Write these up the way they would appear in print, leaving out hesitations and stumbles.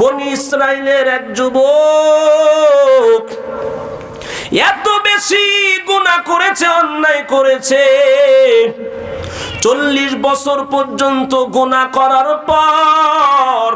বনি ইসরাইলের এক যুবক এত বেশি গুনাহ করেছে, অন্যায় করেছে, 40 বছর পর্যন্ত গুনাহ করার পর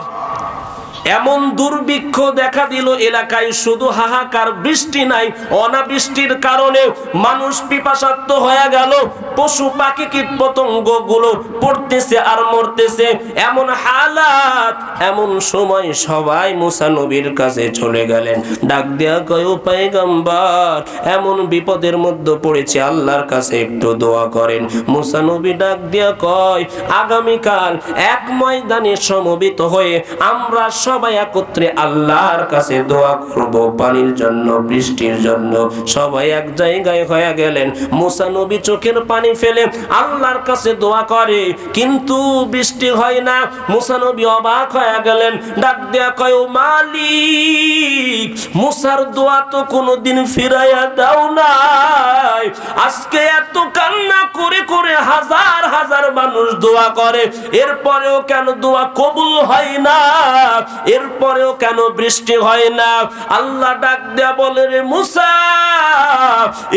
এমন দুর্ভিক্ষ দেখা দিল এলাকায়, শুধু হাহাকার, বৃষ্টি নাই, অনাবৃষ্টির কারণে মানুষ পিপাসার্ত হয়ে গেল, পশু পাখি কীটপতঙ্গ গুলো পড়তেছে আর মরতেছে, এমন হালাত। এমন সময় সবাই মুসা নবীর কাছে চলে গেলেন, ডাক দেয়া কয়, ও পয়গম্বর, এমন বিপদের মধ্যে পড়েছে, আল্লাহর কাছে একটু দোয়া করেন। মুসা নবী ডাক দেয়া কয়, আগামীকাল এক ময়দানে সমবেত হয়ে আমরা সবাই একত্রে আল্লাহর কাছে দোয়া করব পানির জন্য, বৃষ্টির জন্য। সবাই এক জায়গায় হয়ে গেলেন। মুসা নবী চোখের পানি ফেলে আল্লাহর কাছে দোয়া করে, কিন্তু বৃষ্টি হয় না। মুসা নবী অবাক হয়ে গেলেন, ডাক দেয়া কয়, ও মালিক, মুসার দোয়া তো কোনোদিন ফিরাইয়া দাও নাই, আজকে এত কান্না করে করে হাজার হাজার মানুষ দোয়া করে, এরপরেও কেন দোয়া কবুল হয় না, এরপরেও কেন বৃষ্টি হয় না? আল্লাহ ডাক দেয়া বলে, রে মুসা,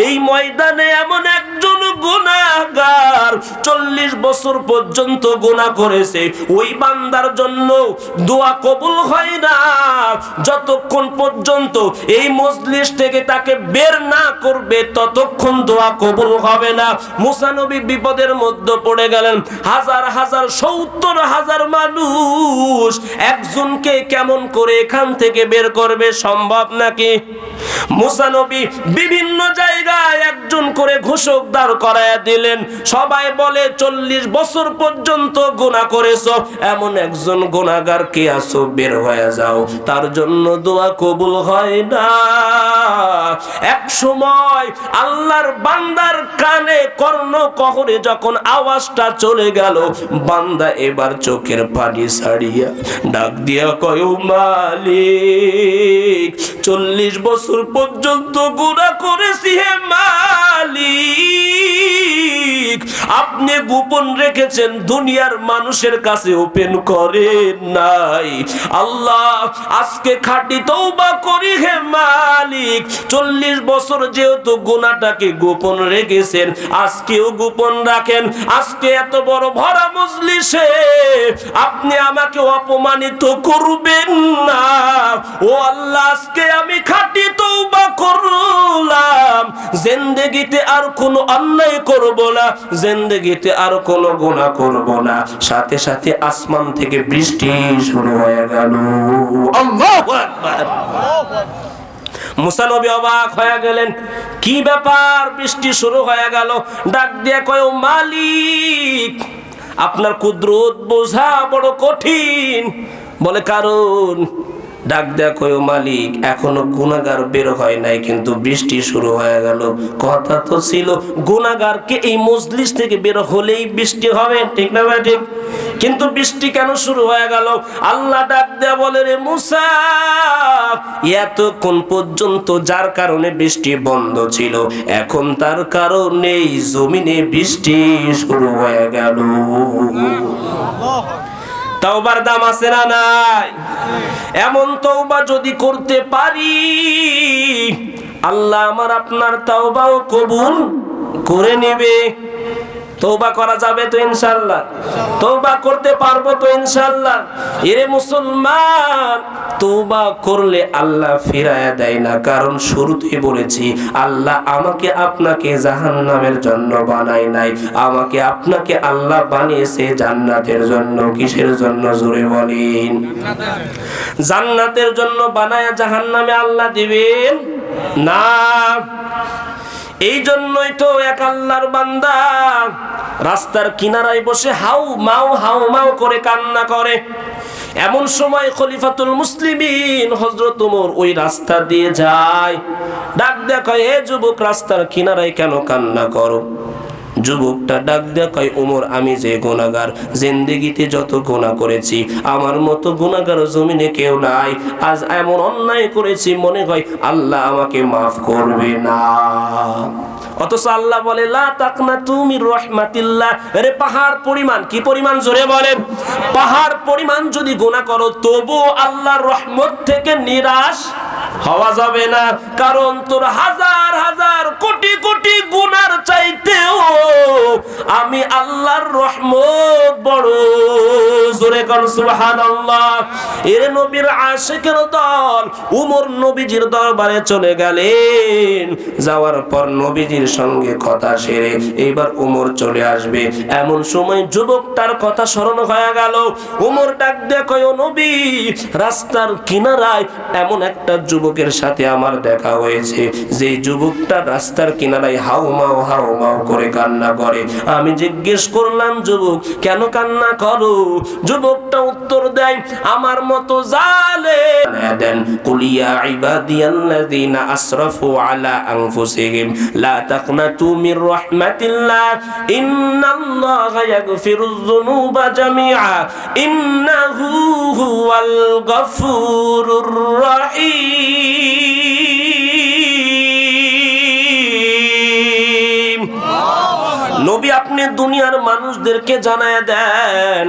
এই ময়দানে এমন একজন গুনাহগার 40 বছর পর্যন্ত গুনাহ করেছে, ওই বান্দার জন্য দোয়া কবুল হয় না যতক্ষণ পর্যন্ত এই মজলিস থেকে তাকে বের না করবে, ততক্ষণ দোয়া কবুল হবে না। মুসা নবী বিপদের মধ্যে পড়ে গেলেন। হাজার হাজার 70,000 মানুষ, একজনকে কেমন করে এখান থেকে বের করবে? সম্ভব নাকি? মুসা নবী বিভিন্ন জায়গায় একজন করে ঘোষক দাঁড় করায়া দিলেন। সবাই বলে, 40 বছর পর্যন্ত গুনাহ করেছো, এমন একজন গুনাহগার কে আছো, বের হয়ে যাও, তার জন্য দোয়া কবুল হয় না। এক সময় আল্লাহর বান্দার কানে কর্ণ কহরে যখন আওয়াজটা চলে গেল, বান্দা এবার চোখের পানি ছাড়িয়া ডাক দিয়া কয়, ও মালিক, 40 বছর পর্যন্ত গুনাহ করেছি, হে মালিক, আপনি গোপন রেখেছেন, দুনিয়ার মানুষের কাছে ওপেন করেন নাই। আল্লাহ, আজকে খাঁটি তওবা করি, হে মালিক, 40 বছর যেহেতু গুনাহটাকে গোপন রেখেছেন, আজকেও গোপন রাখেন। আজকে এত বড় ভরা মজলিসে আপনি আমাকে অপমানিত করবেন না। ও আল্লাহ, আজকে আমি খাঁটি তওবা করলাম, জিন্দেগিতে আর কোনো অন্যায় করব না, জিন্দেগিতে আর কোনো গুনাহ করব না। সাথে সাথে আসমান থেকে বৃষ্টি শুরু হয়ে গেল। আল্লাহু আকবার। মুসা নবী অবাক হয়ে গেলেন, কি ব্যাপার, বৃষ্টি শুরু হয়ে গেল? ডাক দিয়ে কয়, ও মালিক, আপনার কুদরত বোঝা বড় কঠিন। বলে, কারণ? ডাক দেয়া কয়, ও মালিক, এখনো গুনাহগার বের হয় নাই, কিন্তু বৃষ্টি শুরু হয়ে গেল। কথা তো ছিল গুনাহগারকে এই মজলিস থেকে বের হলেই বৃষ্টি হবে, ঠিক না ভাই? ঠিক। কিন্তু বৃষ্টি কেন শুরু হয়ে গেল? আল্লাহ ডাক দেয়া বলে, রে মুসা, এতক্ষণ পর্যন্ত যার কারণে বৃষ্টি বন্ধ ছিল, এখন তার কারণে জমিনে বৃষ্টি শুরু হয়ে গেল। তওবার দাম আছে না নাই? এমন তওবা যদি করতে পারি, আল্লাহ আমার আপনার তওবাও কবুল করে নেবে। তওবা করা যাবে তো ইনশাআল্লাহ? তওবা করতে পারবো তো ইনশাআল্লাহ? এরে মুসলমান, তওবা করলে আল্লাহ ফিরায়া দেয় না, কারণ শুরুতেই বলেছি, আল্লাহ আমাকে আপনাকে জাহান্নামের জন্য বানায় নাই, আমাকে আপনাকে আল্লাহ বানিয়েছে জান্নাতের জন্য। কিসের জন্য? জোরে বলেন। জান্নাতের জন্য বানায়া জাহান্নামে আল্লাহ দিবেন না। এই জন্যই তো এক আল্লাহর বান্দা রাস্তার কিনারায় বসে হাউ মাউ করে কান্না করে। এমন সময় খলিফাতুল মুসলিমিন হযরত ওমর ওই রাস্তা দিয়ে যায়। ডাক দেয়া কয়, হে যুবক, রাস্তার কিনারায় কেন কান্না করো? যুবকটা ডাক দেয়া কয়, ওমর, আমি যে গুনাহগার, জিন্দেগিতে যত গুনাহ করেছি, আমার মতো গুনাহগার জমিনে কেউ নাই। আজ এমন অন্যায় করেছি, মনে হয় আল্লাহ আমাকে মাফ করবে না। অথচ আল্লাহ বলে লা তাকনাতু মির রাহমাতিল্লাহ। আরে পাহাড় পরিমাণ, কি পরিমাণ জোরে বলেন, পাহাড় পরিমাণ যদি গুনাহ করো তবু আল্লাহর রহমত থেকে নিরাশ হওয়া যাবে না। কারণ তোর হাজার হাজার কোটি কোটি গুনার চাইতেও আমি আল্লাহর রহমত বড়। জোরে কোন সুবহানাল্লাহ। এর নবীর আশিকের দল উমর নবীজির দরবারে চলে গেলেন। যাওয়ার পর নবীজির সঙ্গে কথা সেরে এবার উমর চলে আসবে, এমন সময় যুবকটার কথা স্মরণ হয়ে গেল। উমর ডাক দিয়ে কয়, ও নবী, রাস্তার কিনারায় এমন একটা যুবকের সাথে আমার দেখা হয়েছে, যে যুবকটা রাস্তার কিনারায় হাউমাউ করে কান্না করে। আমি জিজ্ঞেস করলাম, যুবক কেন কান্না করো? যুবকটা উত্তর দেয়, আমার মতো জালেম কুলিয়া ইবাদিয়াল্লাযিনা আসরাফু আলা আনফুসিহিম লা তাকনাতু মির রাহমাতিল্লাহ ইন্নাল্লাহা ইয়াগফিরুয যুনুবা জামিআ ইন্নাহু হুয়াল গফুরুর রহিম। নবী আপনি দুনিয়ার মানুষদেরকে জানায়া দেন,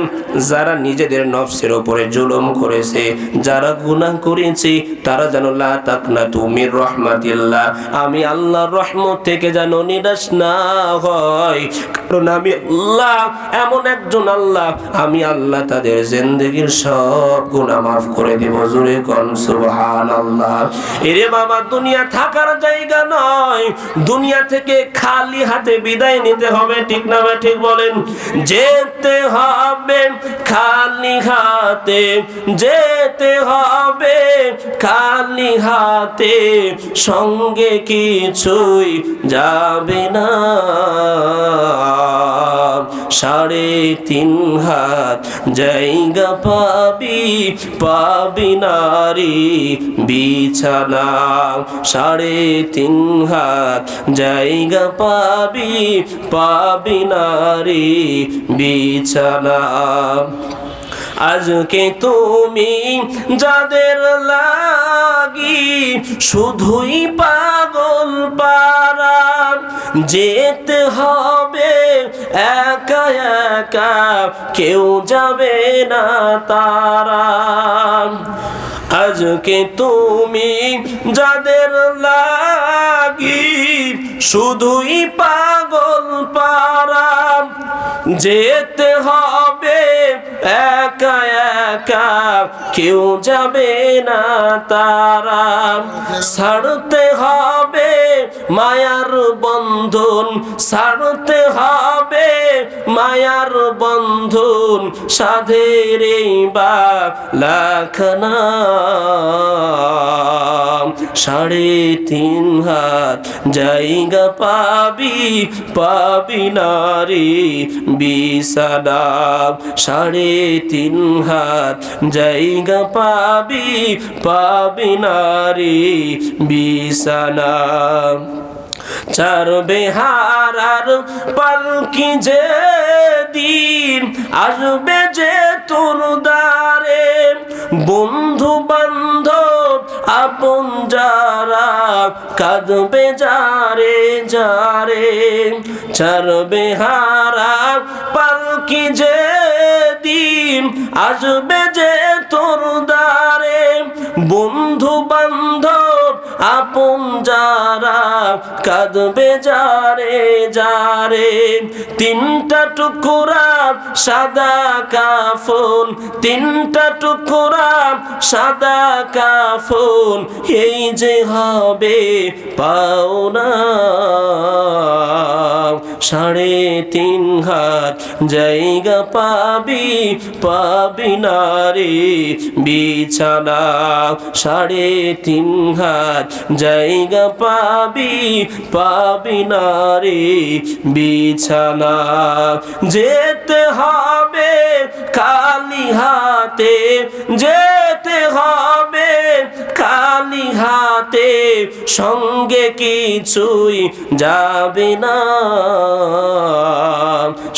যারা নিজেদের নফসের উপরে জুলুম করেছে, যারা গুনাহ করেছে, তারা যেন লা তাকনাতু মির রাহমাতিল্লাহ, আমি আল্লাহর রহমত থেকে যেন নিরাশ না হয়। কারণ আমি আল্লাহ এমন একজন আল্লাহ, আমি আল্লাহ তাদের জিন্দেগীর সব গুনাহ মাফ করে দেব। জোরে কোন সুবহানাল্লাহ। এরে বাবা, দুনিয়া থাকার জায়গা নয়, দুনিয়া থেকে খালি হাতে বিদায় নিতে হবে, ঠিক না ঠিক বলেন? যেতে হবে খালি হাতে, যেতে হবে খালি হাতে, সঙ্গে কিছুই যাবে না। 3.5 হাত জায়গা পাবি নারী বিছানা, 3.5 হাত জায়গা পাবি নারী বিছানা। আজকে তুমি যাদের লাগি শুধুই পাগল পারা, যেতে হবে একা একা, কেউ যাবে না তারা। আজকে তুমি যাদের লাগি শুধুই পাগল পারা, যেতে হবে একা একা, কেউ যাবে না তারা। ছাড়তে হবে মায়ার বন্ধন, ছাড়তে হবে মায়ার বন্ধন, সাধের এই বালাখানা। 3.5 হাত জায়গা পাবি নারী বিছানা, 3.5 হাত জায়গা পাবি নারী বিছানা। 4 বেহারার পালকি যে দিন আসবে যে তোর দ্বারে, বন্ধু বান্ধব আপন যারা কাঁদবে যারে যারে। 4 বেহারার পালকি যে দিন আসবে যে তোর দ্বারে, বন্ধু বান্ধব আপন যারা কাঁদবে যারে যারে। 3টা টুকরা সাদা কাফন, 3টা টুকরা সাদা কাফন, এই যে হবে পাওনা। 3.5 হাত জায়গা পাবি নারী বিছানা, 3.5 হাত জায়গা পাবি নারী বিছানা। যেতে হবে খালি হাতে, যেতে হবে খালি হাতে, সঙ্গে কিছুই যাবে না।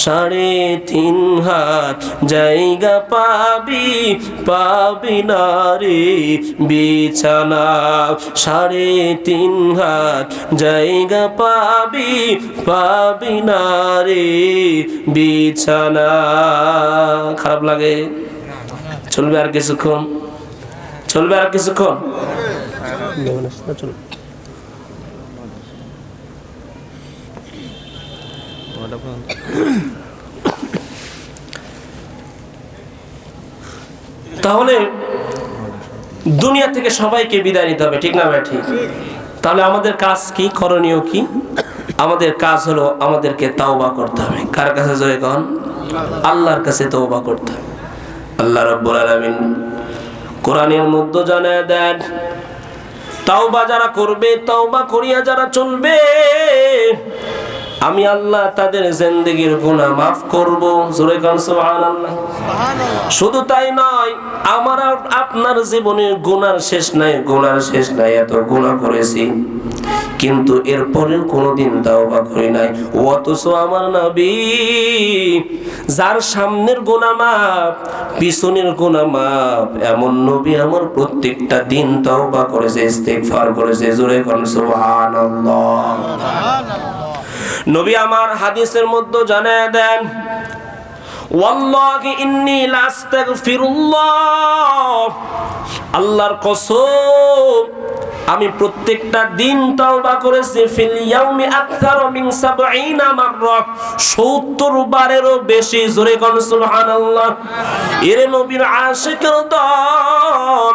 3.5 হাত জায়গা পাবি, পাবি না রে বিছানা। 3.5 হাত জায়গা পাবি, পাবি না রে বিছানা। খারাপ লাগে? চলবে আর কিছুক্ষণ? চলবে আর কিছুক্ষণ? তাহলে দুনিয়া থেকে সবাইকে বিদায় নিতে হবে, ঠিক না ভাই? ঠিক। তাহলে আমাদের কাজ কি, করণীয় কি? আমাদের কাজ হলো আমাদেরকে তাওবা করতে হবে। কার কাছে? জোরে কন। আল্লাহর কাছে তওবা করতে হবে। আল্লাহ রাব্বুল আলামিন কোরআনের মধ্যে জানায় দেন, তাওবা যারা করবে, তাওবা করিয়া যারা চলবে, আমি আল্লাহ তাদের জিন্দেগীর গুনাহ মাফ করব। জোরে কান সুবহানাল্লাহ। শুধু তাই নয়, আমার আর আপনার জীবনের গুনার শেষ নাই, গুনার শেষ নাই। এত গুনাহ করেছি কিন্তু এরপরেও কোনোদিন তাওবা করি নাই। অথচ আমার নবী, যার সামনের গুনাহ মাফ, পিছনের গুনাহ মাফ, এমন নবী আমার প্রত্যেকটা দিন তাওবা করেছে, ইস্তিগফার করেছে। জোরে কান সুবহানাল্লাহ। নবী আমার হাদিসের মধ্যে জানায় দেন, ওয়াল্লাহি ইন্নী লাস্তাগফিরুল্লাহ, আল্লাহর কসম আমি প্রত্যেকটা দিন তাওবা করেছি, ফিল ইয়াউমি আকসার মিন 70 মাররা, 70 বারেরও বেশি। জোরে কোন সুবহানাল্লাহ। এর নবীর আশিকের দল,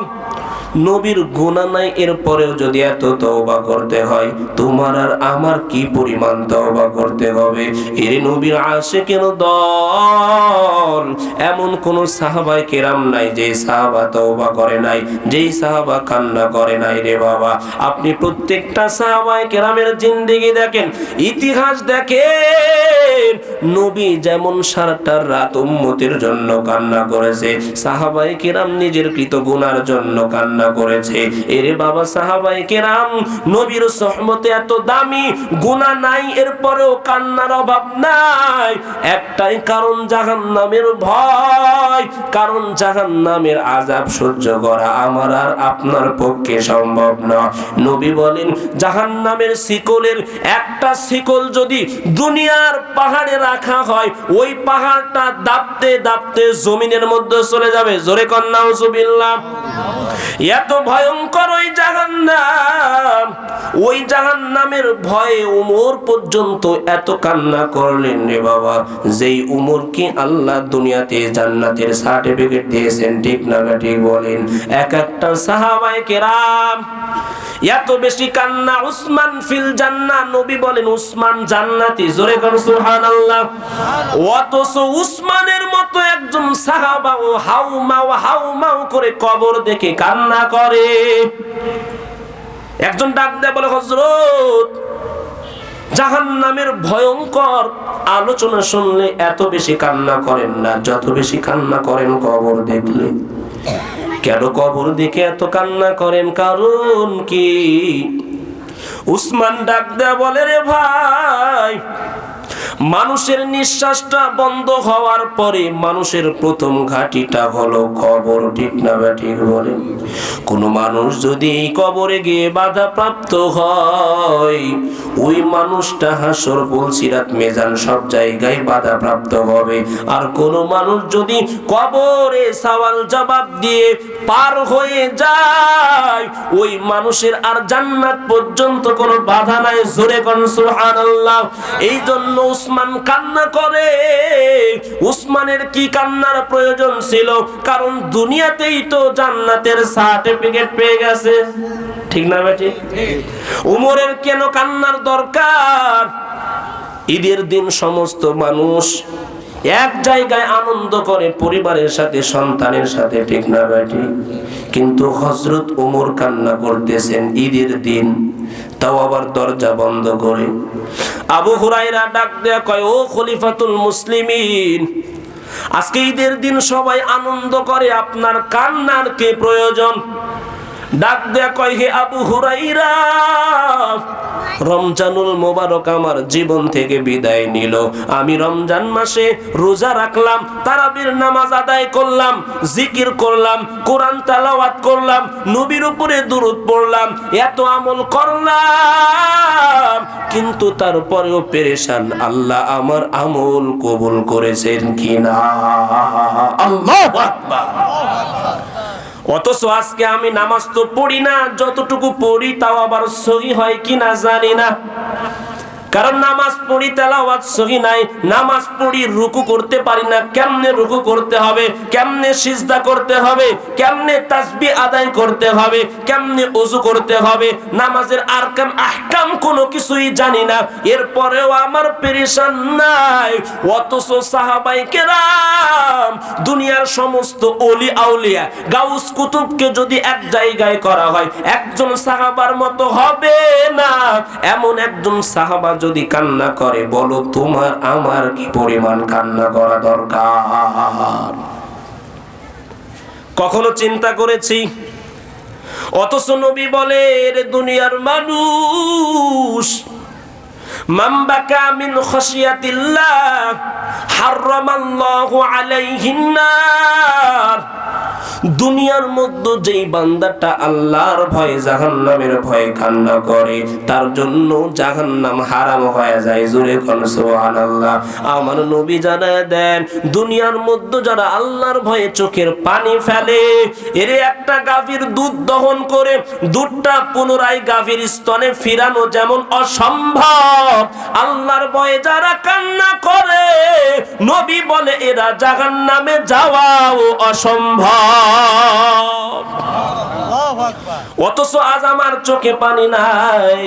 নবীর গুনাহ নাই, এরপরেও যদি এত তওবা করতে হয়, তোমার আর আমার কি পরিমাণ তওবা করতে হবে। এর নবীর আশিকের দল, এমন কোন সাহাবায়ে কেরাম নাই যে সাহাবা তওবা করে নাই, যেই সাহাবা কান্না করে নাই রে বাবা। আপনি প্রত্যেকটা সাহাবায়ে কেরামের জিন্দেগি দেখেন, ইতিহাস দেখেন, নবী যেমন সারাটা রাত উম্মতের জন্য কান্না করেছে, সাহাবায়ে কেরাম নিজের কৃত গুনার জন্য কান্না করেছে। এরে বাবা, সাহাবায়ে কেরাম নবীর সুহবতে এত দামি, গুনাহ নাই, এরপরেও কান্নার অভাব নাই। একটাই কারণ, জাহান্নামের ভয়। কারণ জাহান্নামের আযাব সহ্য করা আমার আর আপনার পক্ষে সম্ভব না। নবী বলেন, জাহান্নামের শিকলের একটা শিকল যদি দুনিয়ার পাহাড়ে রাখা হয়, ওই পাহাড়টা দাবতে দাবতে জমিনের মধ্যে চলে যাবে। জোরে কন নাউজুবিল্লাহ। এত ভয়ঙ্কর ওই জাহান্নাম, ওই জাহান্নামের ভয়ে উমর পর্যন্ত এত কান্না করলেন রে বাবা, যেই উমরকে আল্লাহ দুনিয়াতে জান্নাতের সার্টিফিকেট দিয়েছেন, ঠিক না ঠিক বলেন? এক একটা সাহাবায়ে কেরাম এত বেশি কান্না। উসমান ফিল জান্নাহ, নবী বলেন উসমান জান্নাতি। জোরে কোন সুবহানাল্লাহ। অথচ উসমানের মতো একজন সাহাবা ও হাউমাউ করে কবর দেখে কান্না করে। একজন ডাক দেয়, বলে, হযরত, জাহান্নামের ভয়ঙ্কর আলোচনা শুনলে এত বেশি কান্না করেন না, যত বেশি কান্না করেন কবর দেখলে। কেন কবর দেখে এত কান্না করেন? কারণ কি? উসমান ডাক দেয়া বলে, রে ভাই, মানুষের নিঃশ্বাসটা বন্ধ হওয়ার পরে মানুষের প্রথম ঘাঁটিটা হলো কবর, ঠিক না ঠিক বলেন? কোন মানুষ যদি এই কবরে গিয়ে বাধাপ্রাপ্ত হয়, ওই মানুষটা হাসর, পুলসিরাত, মিজান সব জায়গায় বাধাপ্রাপ্ত হবে। আর কোন মানুষ যদি কবরে সওয়াল জবাব দিয়ে পার হয়ে যায়, ওই মানুষের আর জান্নাত পর্যন্ত কোনো বাধা নাই। জোরে কোন সুবহানাল্লাহ। এই জন্য উসমান কান্না করে। উসমানের কি কান্নার প্রয়োজন ছিল? কারণ দুনিয়াতেই তো জান্নাতের সার্টিফিকেট পেয়ে গেছে, ঠিক না বেটি? উমরের কেন কান্নার দরকার? ঈদের দিন সমস্ত মানুষ এক জায়গায় আনন্দ করে, পরিবারের সাথে, সন্তানের সাথে, ঠিক না বেটি? কিন্তু হযরত ওমর কান্না করতেছেন ঈদের দিন, তাও আবার দরজা বন্ধ করে। আবু হুরায়রা ডাক দেয়া কয়, ও খলিফাতুল মুসলিমিন, আজকে ঈদের দিন সবাই আনন্দ করে, আপনার কান্নার কি প্রয়োজন? ডাক দেয়া কয়, হে আবু হুরাইরা, রমজানুল মোবারক আমার জীবন থেকে বিদায় নিল। আমি রমজান মাসে রোজা রাখলাম, তারাবির নামাজ আদায় করলাম, জিকির করলাম, কোরআন তেলাওয়াত করলাম, নবীর উপরে দুরূদ পড়লাম, এত আমল করলাম, কিন্তু তারপরেও পেরেশান। আল্লাহ আমার আমল কবুল করেছেন কিনা? আল্লাহু আকবার। অথচ আজকে আমি নামাজ তো পড়ি না, যতটুকু পড়ি তাও আবার সহি হয় কিনা জানি না। কারণ নামাজ পড়ি, তেলাওয়াত সহি নাই। নামাজ পড়ি, রুকু করতে পারি না। কেমনে রুকু করতে হবে, কেমনে সিজদা করতে হবে, কেমনে তাসবিহ আদায় করতে হবে, কেমনে ওযু করতে হবে, নামাজের আরকান আহকাম কোনো কিছুই জানি না। এরপরেও আমার পেরেশান নাই। অথচ সাহাবায়ে কেরাম, দুনিয়ার সমস্ত ওলি আউলিয়া, গাউস কুতুবকে যদি এক জায়গায় করা হয়, একজন সাহাবার মতো হবে না। এমন একজন সাহাবা যদি কান্না করে, বলো তোমার আমার কি পরিমাণ কান্না করা দরকার? কখনো চিন্তা করেছি? অথচ নবী বলে, রে দুনিয়ার মানুষ, মান বাকা মিন খাশিয়াতিল্লাহ হারামাল্লাহু আলাইহিন নার। দুনিয়ার মধ্যে যেই বান্দাটা আল্লাহর ভয়ে জাহান্নামের ভয়ে কান্না করে, তার জন্য জাহান্নাম হারাম হয়ে যায়। জোরে কোন সুবহানাল্লাহ। আমার নবী জানায় দেন, দুনিয়ার মধ্যে যারা আল্লাহর ভয়ে চোখের পানি ফেলে, এর একটা গাভীর দুধ দহন করে দুধটা পুনরায় গাভীর স্তনে ফিরানো যেমন অসম্ভব, আল্লাহর ভয়ে যারা কান্না করে, নবী বলে এরা জাহান্নামে যাওয়াও অসম্ভব। অথচ আজ আমার চোখে পানি নাই।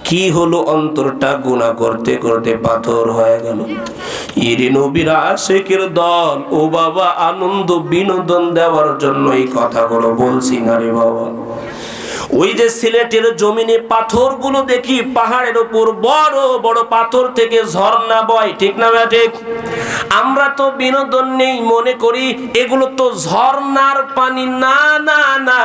কি হলো? অন্তরটা গুনাহ করতে করতে পাথর হয়ে গেল। ইরে নবীর আশিকের দল, ও বাবা, আনন্দ বিনোদন দেওয়ার জন্য এই কথাগুলো বলছি না রে বাবা। ওই যে সিলেটের জমিনে পাথরগুলো দেখি, পাহাড়ের উপর বড় বড় পাথর থেকে ঝর্ণা বয়, ঠিক না ঠিক? আমরা তো বিনোদন নেই, মনে করি এগুলো তো ঝর্ণার পানি। না না না,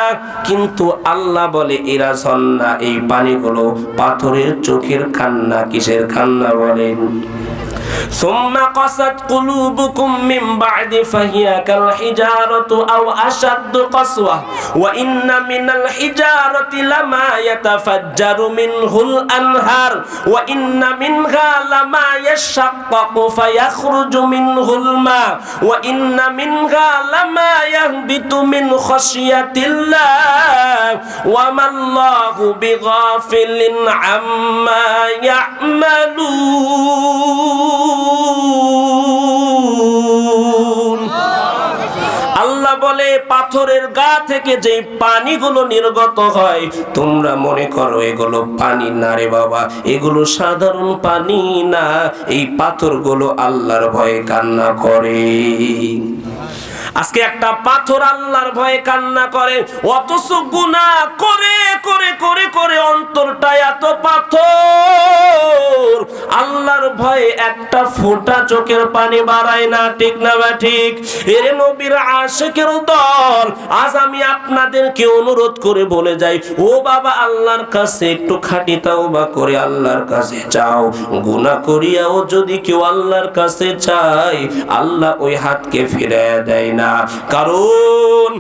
কিন্তু আল্লাহ বলে এরা ঝর্ণা। এই পানিগুলো পাথরের চোখের কান্না। কিসের কান্না বলেন? ثم قست قلوبكم من بعد فهي كالحجارة أو أشد قسوة وإن من الحجارة لما يتفجر منه الأنهار وإن منها لما يشقق فيخرج منه الماء وإن منها لما يهبط من خشية الله وما الله بغافل عما يعملون। আল্লাহ বলে, পাথরের গা থেকে যে পানিগুলো নির্গত হয়, তোমরা মনে করো এগুলো পানি না রে বাবা, এগুলো সাধারণ পানি না। এই পাথরগুলো আল্লাহর ভয়ে কান্না করে। আজকে একটা পাথর আল্লাহর ভয়ে কান্না করে, অথচ গুনাহ করে করে করে করে অন্তরটা এত পাথর, আল্লাহর ভয়ে একটা ফোঁটা চোখের পানি বাড়ায় না, ঠিক না বা ঠিক? এর নবীর আশিকের দল, আজ আমি আপনাদেরকে অনুরোধ করে বলে যাই, ও বাবা, আল্লাহর কাছে একটু খাঁটি তাওবা করে আল্লাহর কাছে চাও। গুনাহ করিয়াও যদি কেউ আল্লাহর কাছে চায়, আল্লাহ ওই হাতকে ফিরিয়ে দেয় না। কারণ